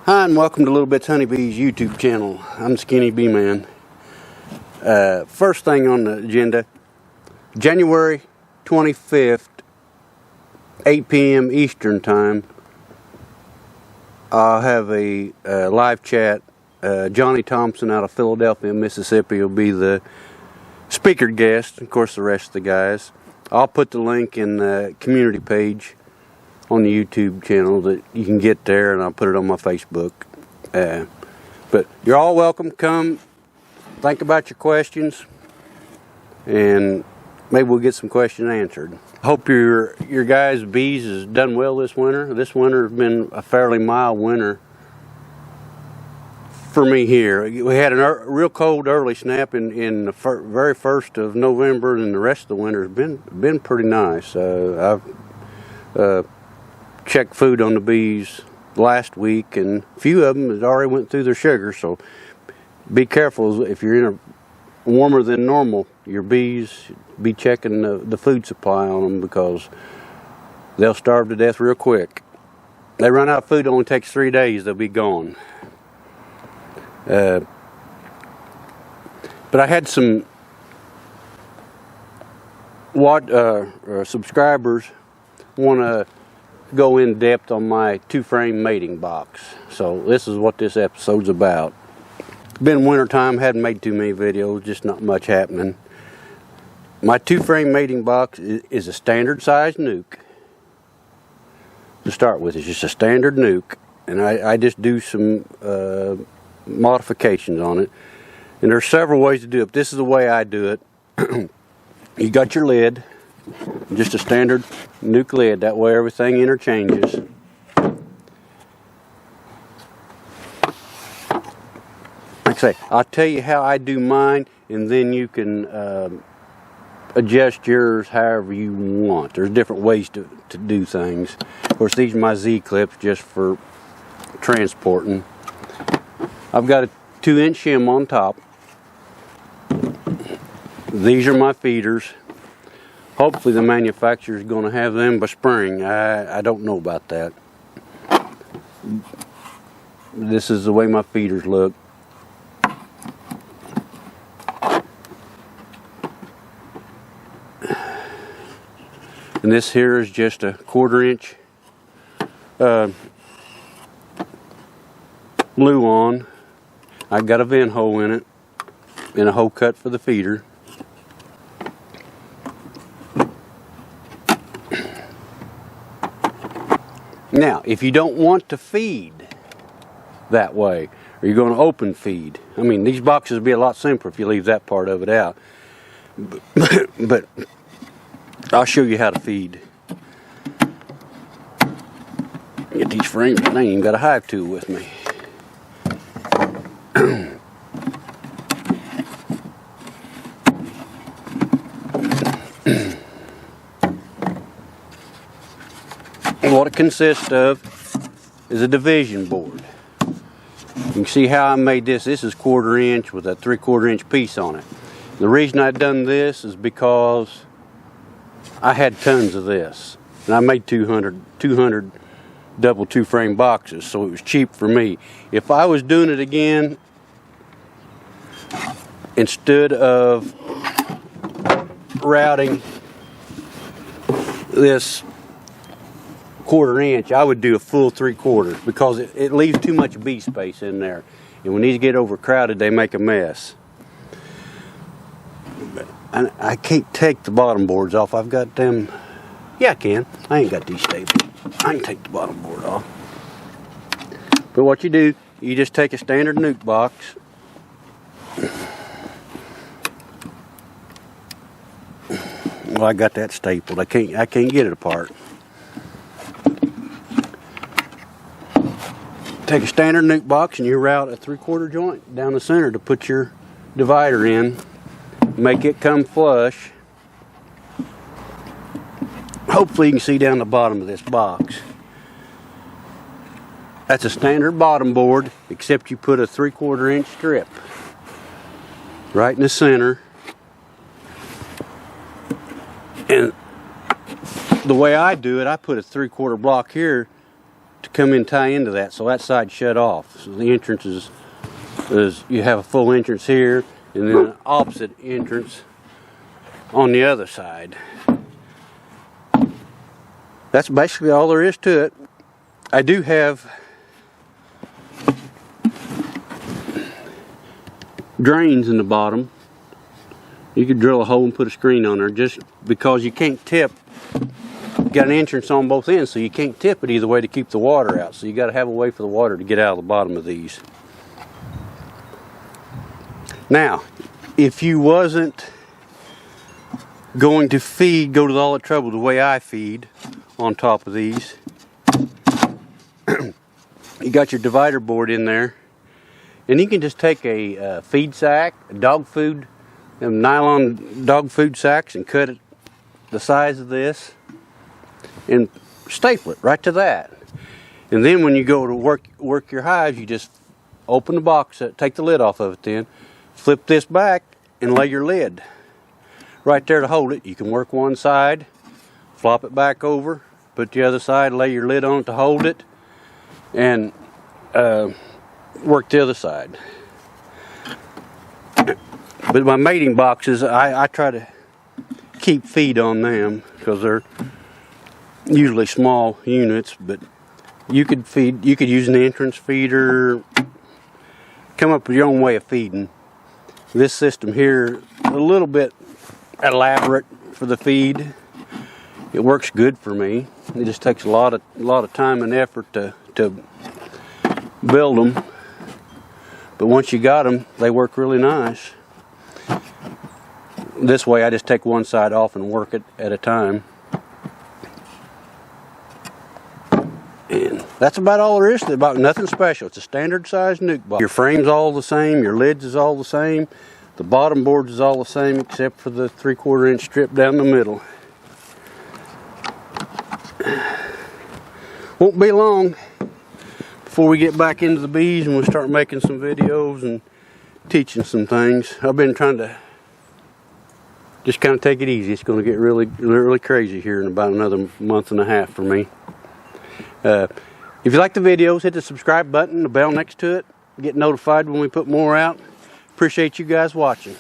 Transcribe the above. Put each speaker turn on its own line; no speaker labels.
Hi, and welcome to Little Bits Honeybee's YouTube channel. I'm Skinny Bee Man. First thing on the agenda, January 25th, 8 p.m. Eastern Time, I'll have a live chat. Johnny Thompson out of Philadelphia, Mississippi will be the speaker guest. Of course, the rest of the guys. I'll put the link in the community page on the YouTube channel that you can get there, and I'll put it on my Facebook. But you're all welcome. Come, think about your questions, and maybe we'll get some questions answered. Hope your guys' bees has done well this winter. This winter has been a fairly mild winter for me here. We had a real cold early snap in the very first of November, and the rest of the winter has been pretty nice. I've checked food on the bees last week, and a few of them has already went through their sugar, so be careful if you're in a warmer than normal. Your bees, be checking the food supply on them, because they'll starve to death real quick. They run out of food, it only takes 3 days, they'll be gone. But I had some subscribers want to go in depth on my 2-frame mating box, so this is what this episode's about. It's been winter time, hadn't made too many videos, just not much happening. My 2-frame mating box is a standard size nuke to start with. It's just a standard nuke, and I just do some modifications on it, and there's several ways to do it. This is the way I do it. You got your lid, just a standard nuke lid, that way everything interchanges. Like I say, I'll tell you how I do mine, and then you can adjust yours however you want. There's different ways to do things. Of course, these are my Z-clips just for transporting. I've got a 2-inch shim on top. These are my feeders. Hopefully the manufacturer is going to have them by spring. I don't know about that. This is the way my feeders look. And this here is just a 1/4-inch glue on. I've got a vent hole in it and a hole cut for the feeder. Now, if you don't want to feed that way, or you're going to open feed, I mean, these boxes would be a lot simpler if you leave that part of it out. But I'll show you how to feed. Get these frames, and I ain't even got a hive tool with me. What it consists of is a division board. You can see how I made this. This is 1/4-inch with a 3/4-inch piece on it. The reason I've done this is because I had tons of this, and I made 200 double 2-frame boxes, so it was cheap for me. If I was doing it again, instead of routing this 1/4-inch, I would do a full 3/4, because it leaves too much bee space in there, and when these get overcrowded, they make a mess. And I can't take the bottom boards off. I've got them. Yeah, I can. I ain't got these staples. I can take the bottom board off. But what you do, you just take a standard nuke box. Well, I got that stapled. I can't get it apart. Take a standard nuke box and you route a 3/4 joint down the center to put your divider in. Make it come flush. Hopefully you can see down the bottom of this box. That's a standard bottom board, except you put a 3/4-inch strip right in the center. And the way I do it, I put a 3/4 block here to come in and tie into that, so that side shut off. So the entrance is you have a full entrance here, and then an opposite entrance on the other side. That's basically all there is to it. I do have drains in the bottom. You could drill a hole and put a screen on there, just because you can't tip. You got an entrance on both ends, so you can't tip it either way to keep the water out. So you got to have a way for the water to get out of the bottom of these. Now, if you wasn't going to go to all the trouble the way I feed on top of these, you got your divider board in there, and you can just take a feed sack, a dog food, them nylon dog food sacks, and cut it the size of this and staple it right to that. And then when you go to work your hives, you just open the box, take the lid off of it, then flip this back and lay your lid right there to hold it. You can work one side, flop it back over, put the other side, lay your lid on it to hold it, and work the other side. But my mating boxes, I try to keep feed on them because they're usually small units, but you could use an entrance feeder, come up with your own way of feeding. This system here, a little bit elaborate for the feed. It works good for me. It just takes a lot of time and effort to build them, but once you got them, they work really nice. This way I just take one side off and work it at a time. And that's about all there is to it, about nothing special. It's a standard size nuke box. Your frame's all the same, your lids is all the same, the bottom boards is all the same except for the 3/4 inch strip down the middle. Won't be long before we get back into the bees and we'll start making some videos and teaching some things. I've been trying to just kind of take it easy. It's going to get really crazy here in about another month and a half for me. If you like the videos, hit the subscribe button, the bell next to it. Get notified when we put more out. Appreciate you guys watching.